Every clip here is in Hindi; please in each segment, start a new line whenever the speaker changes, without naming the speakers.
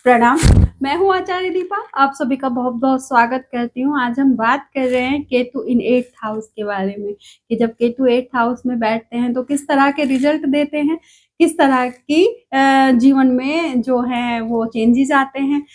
प्रणाम। मैं हूँ आचार्य दीपा। आप सभी का बहुत बहुत स्वागत करती हूँ। आज हम बात कर रहे हैं केतु इन 8th हाउस के बारे में कि जब केतु 8th हाउस में बैठते हैं तो किस तरह के रिजल्ट देते हैं, किस तरह की जीवन में जो है वो चेंजेस आते हैं।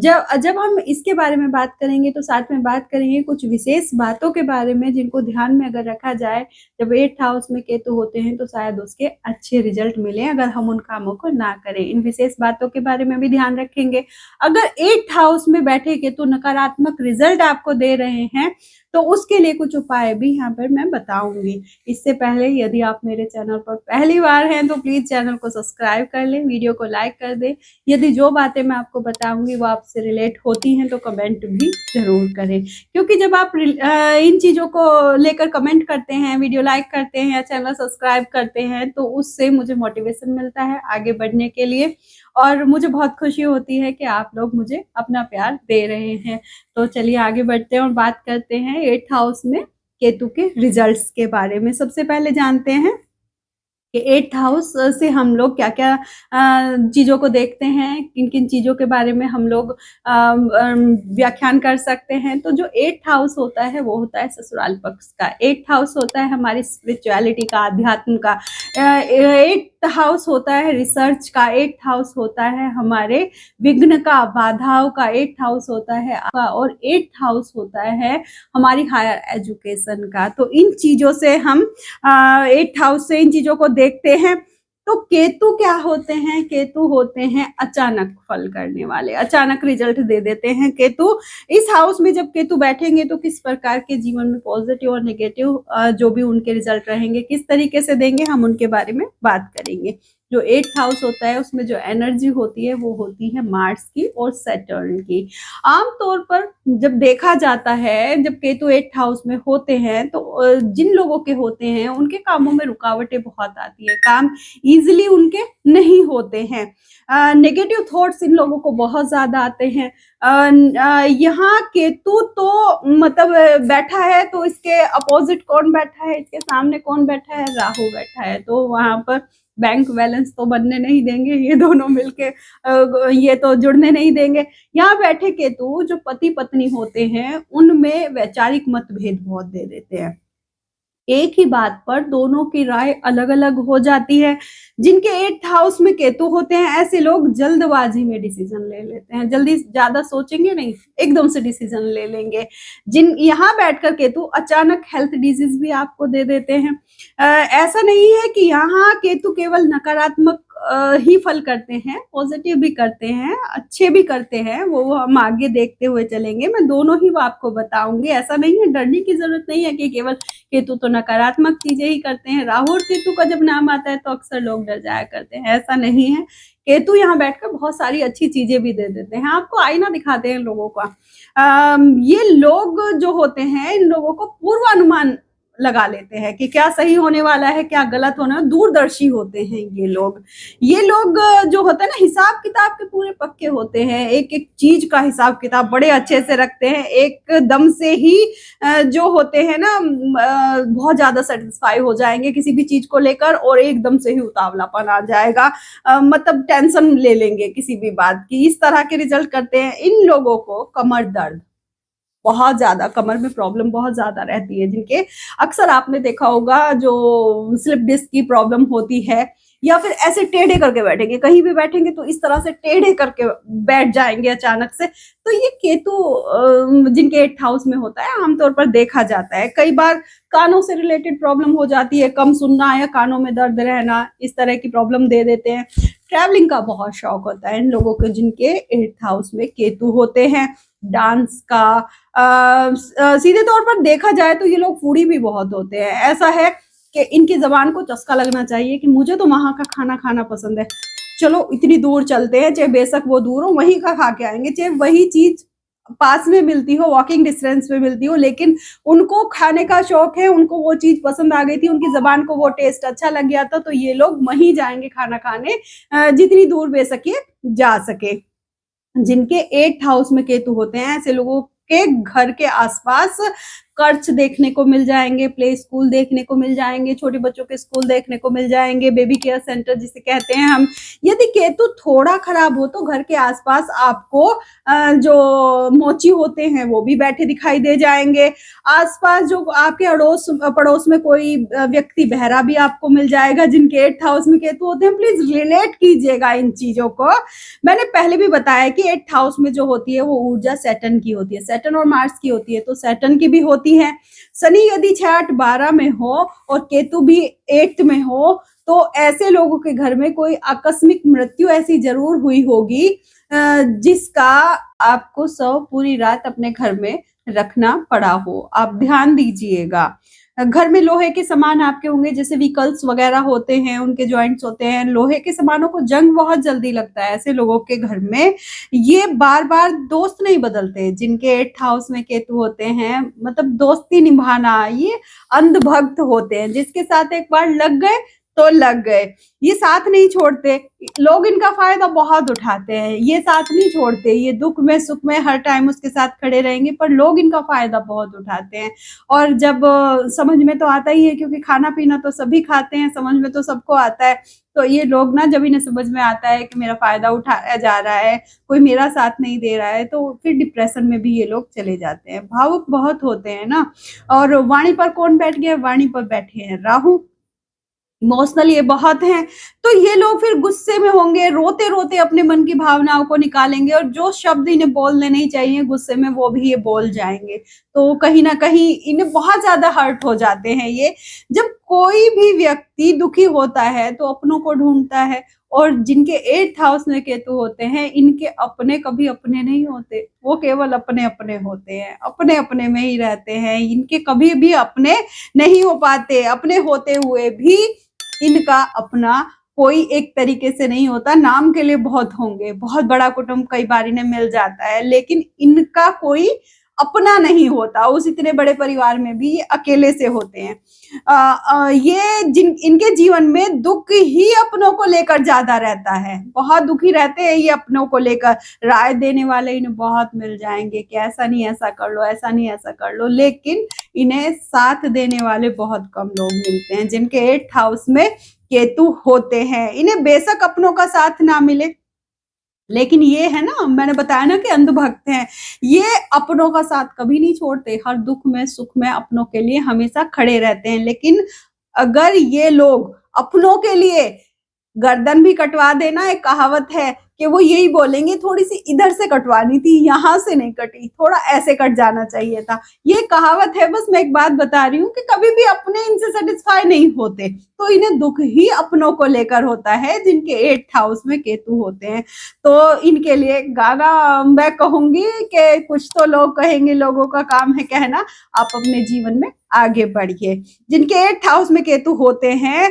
जब हम इसके बारे में बात करेंगे तो साथ में बात करेंगे कुछ विशेष बातों के बारे में जिनको ध्यान में अगर रखा जाए, जब 8th हाउस में केतु होते हैं तो शायद उसके अच्छे रिजल्ट मिले अगर हम उन कामों को ना करें। इन विशेष बातों के बारे में भी ध्यान रखेंगे। अगर 8th हाउस में बैठे केतु नकारात्मक रिजल्ट आपको दे रहे हैं तो उसके लिए कुछ उपाय भी यहाँ पर मैं बताऊंगी। इससे पहले यदि आप मेरे चैनल पर पहली बार हैं तो प्लीज चैनल को सब्सक्राइब कर लें, वीडियो को लाइक कर दें। यदि जो बातें मैं आपको बताऊंगी वो आपसे रिलेट होती हैं तो कमेंट भी जरूर करें, क्योंकि जब आप इन चीजों को लेकर कमेंट करते हैं, वीडियो लाइक करते हैं या चैनल सब्सक्राइब करते हैं तो उससे मुझे मोटिवेशन मिलता है आगे बढ़ने के लिए और मुझे बहुत खुशी होती है कि आप लोग मुझे अपना प्यार दे रहे हैं। तो चलिए आगे बढ़ते हैं और बात करते हैं 8th हाउस में केतु के रिजल्ट्स के बारे में। सबसे पहले जानते हैं कि 8th हाउस से हम लोग क्या क्या चीज़ों को देखते हैं, किन किन चीज़ों के बारे में हम लोग व्याख्यान कर सकते हैं। तो जो 8th हाउस होता है वो होता है ससुराल पक्ष का। 8th हाउस होता है हमारी स्पिरिचुअलिटी का, अध्यात्म का। 8th हाउस होता है रिसर्च का। 8th हाउस होता है हमारे विघ्न का, बाधाओं का। 8th हाउस होता है और 8th हाउस होता है हमारी हायर एजुकेशन का। तो इन चीज़ों से हम 8th हाउस से इन चीज़ों को देखते हैं। तो केतु क्या होते हैं? केतु होते हैं अचानक फल करने वाले, अचानक रिजल्ट दे देते हैं केतु। इस हाउस में जब केतु बैठेंगे तो किस प्रकार के जीवन में पॉजिटिव और नेगेटिव जो भी उनके रिजल्ट रहेंगे किस तरीके से देंगे, हम उनके बारे में बात करेंगे। जो 8th हाउस होता है उसमें जो एनर्जी होती है वो होती है मार्स की और सैटर्न की। आमतौर पर जब देखा जाता है, जब केतु 8th हाउस में होते हैं तो जिन लोगों के होते हैं उनके कामों में रुकावटें बहुत आती है, काम इजीली उनके नहीं होते हैं। नेगेटिव थॉट्स इन लोगों को बहुत ज्यादा आते हैं। यहाँ केतु तो मतलब बैठा है तो इसके अपोजिट कौन बैठा है, इसके सामने कौन बैठा है? राहु बैठा है। तो वहां पर बैंक बैलेंस तो बनने नहीं देंगे ये दोनों मिलके, ये तो जुड़ने नहीं देंगे। यहाँ बैठे केतु जो पति पत्नी होते हैं उनमें वैचारिक मतभेद बहुत दे देते हैं। एक ही बात पर दोनों की राय अलग अलग हो जाती है। जिनके 8th हाउस में केतु होते हैं ऐसे लोग जल्दबाजी में डिसीजन ले लेते हैं, जल्दी ज्यादा सोचेंगे नहीं, एकदम से डिसीजन ले लेंगे। जिन यहाँ बैठकर केतु अचानक हेल्थ डिजीज भी आपको दे देते हैं। ऐसा नहीं है कि यहाँ केतु केवल नकारात्मक ही फल करते हैं, पॉजिटिव भी करते हैं, अच्छे भी करते हैं, वो हम आगे देखते हुए चलेंगे। मैं दोनों ही आपको बताऊंगी। ऐसा नहीं है, डरने की जरूरत नहीं है कि केवल केतु तो नकारात्मक चीजें ही करते हैं। राहु और केतु का जब नाम आता है तो अक्सर लोग डर जाया करते हैं, ऐसा नहीं है। केतु यहाँ बैठकर बहुत सारी अच्छी चीजें भी दे देते हैं। आपको आईना दिखाते हैं लोगों का। ये लोग जो होते हैं इन लोगों को पूर्वानुमान लगा लेते हैं कि क्या सही होने वाला है, क्या गलत होना है। दूरदर्शी होते हैं ये लोग। ये लोग जो होते हैं ना, हिसाब किताब के पूरे पक्के होते हैं, एक एक चीज का हिसाब किताब बड़े अच्छे से रखते हैं। एकदम से ही जो होते हैं ना बहुत ज्यादा सेटिस्फाई हो जाएंगे किसी भी चीज को लेकर और एकदम से ही उतावलापन आ जाएगा, मतलब टेंशन ले लेंगे किसी भी बात की। इस तरह के रिजल्ट करते हैं। इन लोगों को कमर दर्द बहुत ज्यादा, कमर में प्रॉब्लम बहुत ज्यादा रहती है। जिनके अक्सर आपने देखा होगा जो स्लिप डिस्क की प्रॉब्लम होती है, या फिर ऐसे टेढ़े करके बैठेंगे, कहीं भी बैठेंगे तो इस तरह से टेढ़े करके बैठ जाएंगे अचानक से। तो ये केतु जिनके 8th हाउस में होता है आमतौर पर देखा जाता है। कई बार कानों से रिलेटेड प्रॉब्लम हो जाती है, कम सुनना या कानों में दर्द रहना, इस तरह की प्रॉब्लम दे देते हैं। ट्रैवलिंग का बहुत शौक होता है इन लोगों को जिनके 8th हाउस में केतु होते हैं। डांस का सीधे तौर पर देखा जाए तो ये लोग फूडी भी बहुत होते हैं। ऐसा है कि इनकी जबान को चस्का लगना चाहिए कि मुझे तो वहां का खाना खाना पसंद है, चलो इतनी दूर चलते हैं, चाहे बेशक वो दूर हो वहीं का खा के आएंगे, चाहे वही चीज पास में मिलती हो, वॉकिंग डिस्टेंस में मिलती हो, लेकिन उनको खाने का शौक है, उनको वो चीज पसंद आ गई थी, उनकी जबान को वो टेस्ट अच्छा लग गया था, तो ये लोग वहीं जाएंगे खाना खाने, जितनी दूर बेशक जा सके। जिनके 8th हाउस में केतु होते हैं ऐसे लोगों के घर के आसपास खर्च देखने को मिल जाएंगे, प्ले स्कूल देखने को मिल जाएंगे, छोटे बच्चों के स्कूल देखने को मिल जाएंगे, बेबी केयर सेंटर जिसे कहते हैं हम। यदि केतु थोड़ा खराब हो तो घर के आसपास आपको जो मोची होते हैं वो भी बैठे दिखाई दे जाएंगे। आसपास जो आपके अड़ोस पड़ोस में कोई व्यक्ति बहरा भी आपको मिल जाएगा जिनके 8th हाउस में केतु होते हैं। प्लीज रिलेट कीजिएगा इन चीजों को। मैंने पहले भी बताया कि 8th हाउस में जो होती है वो ऊर्जा सैटर्न की होती है, सैटर्न और मार्स की होती है, तो सैटर्न की भी होती है। शनि यदि 6, 8, 12 में हो और केतु भी 8th में हो तो ऐसे लोगों के घर में कोई आकस्मिक मृत्यु ऐसी जरूर हुई होगी जिसका आपको शव पूरी रात अपने घर में रखना पड़ा हो। आप ध्यान दीजिएगा। घर में लोहे के सामान आपके होंगे, जैसे व्हीकल्स वगैरह होते हैं, उनके जॉइंट्स होते हैं, लोहे के सामानों को जंग बहुत जल्दी लगता है। ऐसे लोगों के घर में ये बार बार दोस्त नहीं बदलते जिनके 8th हाउस में केतु होते हैं। मतलब दोस्ती निभाना, ये अंधभक्त होते हैं, जिसके साथ एक बार लग गए तो लग गए, ये साथ नहीं छोड़ते। लोग इनका फायदा बहुत उठाते हैं, ये साथ नहीं छोड़ते, ये दुख में सुख में हर टाइम उसके साथ खड़े रहेंगे, पर लोग इनका फायदा बहुत उठाते हैं। और जब समझ में तो आता ही है, क्योंकि खाना पीना तो सभी खाते हैं, समझ में तो सबको आता है। तो ये लोग ना, जब इन्हें समझ में आता है कि मेरा फायदा उठाया जा रहा है, कोई मेरा साथ नहीं दे रहा है, तो फिर डिप्रेशन में भी ये लोग चले जाते हैं। भावुक बहुत होते हैं ना। और वाणी पर कौन बैठ गया? वाणी पर बैठे हैं राहु। इमोशनल ये बहुत हैं, तो ये लोग फिर गुस्से में होंगे, रोते रोते अपने मन की भावनाओं को निकालेंगे, और जो शब्द इन्हें बोलने नहीं चाहिए गुस्से में वो भी ये बोल जाएंगे। तो कहीं ना कहीं इन्हें बहुत ज्यादा हर्ट हो जाते हैं ये। जब कोई भी व्यक्ति दुखी होता है तो अपनों को ढूंढता है, और जिनके 8th हाउस में केतु होते हैं, इनके अपने कभी अपने नहीं होते, वो केवल अपने अपने होते हैं, अपने अपने में ही रहते हैं। इनके कभी भी अपने नहीं हो पाते, अपने होते हुए भी इनका अपना कोई एक तरीके से नहीं होता। नाम के लिए बहुत होंगे, बहुत बड़ा कुटुंब कई बार इन्हें मिल जाता है, लेकिन इनका कोई अपना नहीं होता। उस इतने बड़े परिवार में भी ये अकेले से होते हैं। ये इनके जीवन में दुख ही अपनों को लेकर ज्यादा रहता है, बहुत दुखी रहते हैं ये अपनों को लेकर। राय देने वाले इन्हें बहुत मिल जाएंगे कि ऐसा नहीं ऐसा कर लो, ऐसा नहीं ऐसा कर लो, लेकिन इन्हें साथ देने वाले बहुत कम लोग मिलते हैं जिनके 8th हाउस में केतु होते हैं। इन्हें बेशक अपनों का साथ ना मिले, लेकिन ये है ना, मैंने बताया ना कि अंधभक्त हैं, ये अपनों का साथ कभी नहीं छोड़ते, हर दुख में सुख में अपनों के लिए हमेशा खड़े रहते हैं। लेकिन अगर ये लोग अपनों के लिए गर्दन भी कटवा देना, एक कहावत है कि वो यही बोलेंगे थोड़ी सी इधर से कटवानी थी, यहाँ से नहीं कटी, थोड़ा ऐसे कट जाना चाहिए था। ये कहावत है। बस मैं एक बात बता रही हूँ कि कभी भी अपने इनसे सेटिस्फाई नहीं होते, तो इन्हें दुख ही अपनों को लेकर होता है जिनके 8th हाउस में केतु होते हैं। तो इनके लिए गाना मैं कहूंगी कि कुछ तो लोग कहेंगे, लोगों का काम है कहना, आप अपने जीवन में आगे बढ़िए। जिनके 8th हाउस में केतु होते हैं,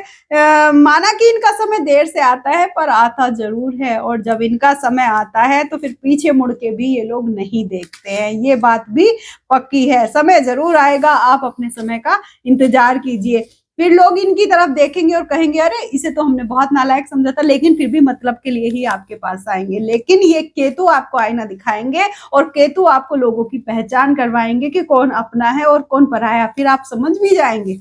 माना कि इनका समय देर से आता है पर आता जरूर है, और जब इनका समय आता है तो फिर पीछे मुड़ के भी ये लोग नहीं देखते हैं। ये बात भी पक्की है, समय जरूर आएगा, आप अपने समय का इंतजार कीजिए। फिर लोग इनकी तरफ देखेंगे और कहेंगे अरे इसे तो हमने बहुत नालायक समझा था, लेकिन फिर भी मतलब के लिए ही आपके पास आएंगे। लेकिन ये केतु आपको आईना दिखाएंगे, और केतु आपको लोगों की पहचान करवाएंगे कि कौन अपना है और कौन पराया। फिर आप समझ भी जाएंगे।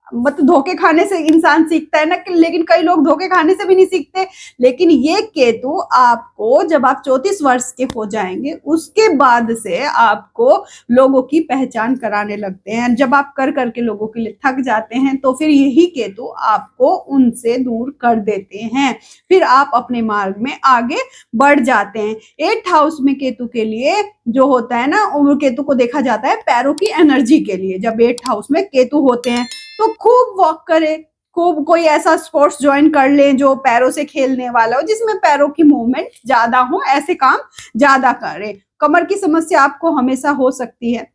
मतलब धोखे खाने से इंसान सीखता है ना, लेकिन कई लोग धोखे खाने से भी नहीं सीखते। लेकिन ये केतु आपको, जब आप 34 वर्ष के हो जाएंगे उसके बाद से आपको लोगों की पहचान कराने लगते हैं। जब आप कर करके लोगों के लिए थक जाते हैं तो फिर यही केतु आपको उनसे दूर कर देते हैं, फिर आप अपने मार्ग में आगे बढ़ जाते हैं। 8th हाउस में केतु के लिए जो होता है ना, केतु को देखा जाता है पैरों की एनर्जी के लिए। जब 8th हाउस में केतु होते हैं तो खूब वॉक करें, खूब कोई ऐसा स्पोर्ट्स ज्वाइन कर लें जो पैरों से खेलने वाला हो, जिसमें पैरों की मूवमेंट ज्यादा हो, ऐसे काम ज्यादा करें। कमर की समस्या आपको हमेशा हो सकती है,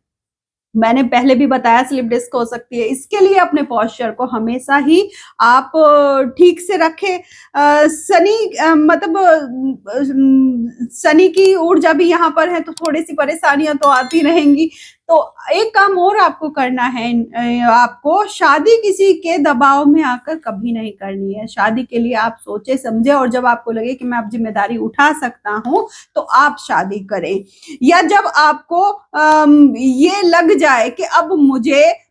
मैंने पहले भी बताया, स्लिप डिस्क हो सकती है। इसके लिए अपने पोस्चर को हमेशा ही आप ठीक से रखें। शनि की ऊर्जा भी यहाँ पर है, तो थोड़ी सी परेशानियां तो आती रहेंगी। तो एक काम और आपको करना है, आपको शादी किसी के दबाव में आकर कभी नहीं करनी है। शादी के लिए आप सोचे समझे, और जब आपको लगे कि मैं अब जिम्मेदारी उठा सकता हूँ तो आप शादी करें। या जब आपको ये लग जाए कि अब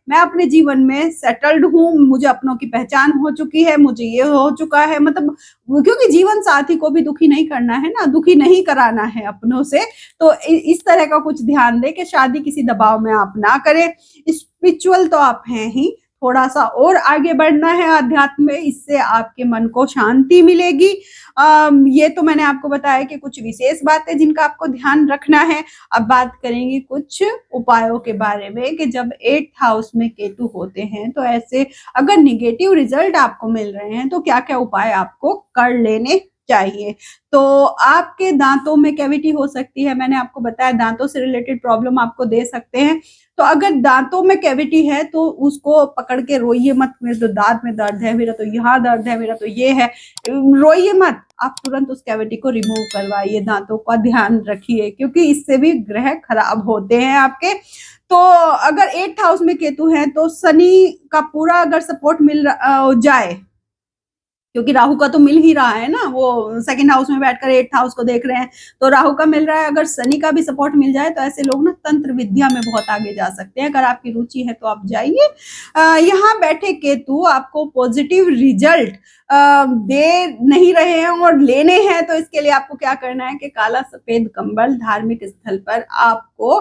मैं अपने जीवन में सेटल्ड हूँ, मुझे अपनों की पहचान हो चुकी है, मुझे ये हो चुका है, मतलब क्योंकि जीवन साथी को भी दुखी नहीं करना है ना, दुखी नहीं कराना है अपनों से, तो इस तरह का कुछ ध्यान दे कि शादी किसी दबाव में आप ना करें। स्पिरिचुअल तो आप हैं ही, थोड़ा सा और आगे बढ़ना है अध्यात्म में, इससे आपके मन को शांति मिलेगी। ये तो मैंने आपको बताया कि कुछ विशेष बातें जिनका आपको ध्यान रखना है। अब बात करेंगे कुछ उपायों के बारे में कि जब 8th हाउस में केतु होते हैं तो ऐसे अगर निगेटिव रिजल्ट आपको मिल रहे हैं तो क्या क्या उपाय आपको कर लेने चाहिए। तो आपके दांतों में कैविटी हो सकती है, मैंने आपको बताया दांतों से रिलेटेड प्रॉब्लम आपको दे सकते हैं। तो अगर दांतों में कैविटी है तो उसको पकड़ के रोइए मत, मेरे तो दांत में दर्द है, मेरा तो यहाँ दर्द है, मेरा तो ये है, रोइए मत, आप तुरंत उस कैविटी को रिमूव करवाइए, दांतों का ध्यान रखिए, क्योंकि इससे भी ग्रह खराब होते हैं आपके। तो अगर 8th हाउस में केतु है तो शनि का पूरा अगर सपोर्ट मिल जाए, क्योंकि राहु का तो मिल ही रहा है ना, वो 2nd हाउस में बैठकर 8th हाउस को देख रहे हैं, तो राहु का मिल रहा है, अगर शनि का भी सपोर्ट मिल जाए तो ऐसे लोग ना तंत्र विद्या में बहुत आगे जा सकते हैं। अगर आपकी रुचि है तो आप जाइए। यहाँ बैठे केतु आपको पॉजिटिव रिजल्ट दे नहीं रहे हैं और लेने हैं, तो इसके लिए आपको क्या करना है कि काला सफेद कंबल धार्मिक स्थल पर आपको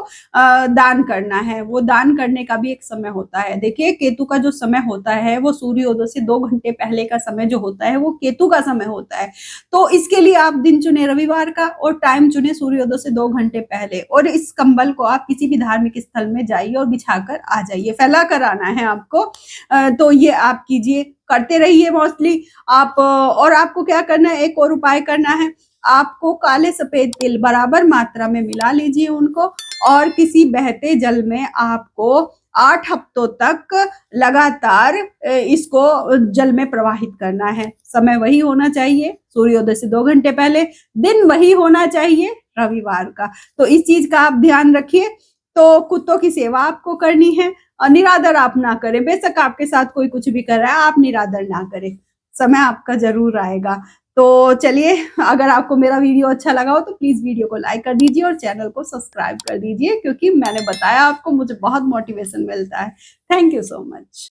दान करना है। वो दान करने का भी एक समय होता है। देखिए केतु का जो समय होता है वो सूर्योदय से 2 घंटे पहले का समय जो होता है वो केतु का समय होता है। तो इसके लिए आप दिन चुने रविवार का और टाइम चुने सूर्योदय से 2 घंटे पहले, और इस कंबल को आप किसी भी धार्मिक स्थल में जाइए और बिछाकर आ जाइए, फैला कर आना है आपको। तो ये आप कीजिए, करते रहिए मोस्टली आप। और आपको क्या करना है, एक और उपाय करना है, आपको काले सफेद तिल बराबर मात्रा में मिला लीजिए उनको, और किसी बहते जल में आपको 8 हफ्तों तक लगातार इसको जल में प्रवाहित करना है। समय वही होना चाहिए सूर्योदय से 2 घंटे पहले, दिन वही होना चाहिए रविवार का। तो इस चीज का आप ध्यान रखिए। तो कुत्तों की सेवा आपको करनी है और निरादर आप ना करें। बेशक आपके साथ कोई कुछ भी कर रहा है, आप निरादर ना करें, समय आपका जरूर आएगा। तो चलिए, अगर आपको मेरा वीडियो अच्छा लगा हो तो प्लीज वीडियो को लाइक कर दीजिए और चैनल को सब्सक्राइब कर दीजिए, क्योंकि मैंने बताया आपको मुझे बहुत मोटिवेशन मिलता है। Thank you so much.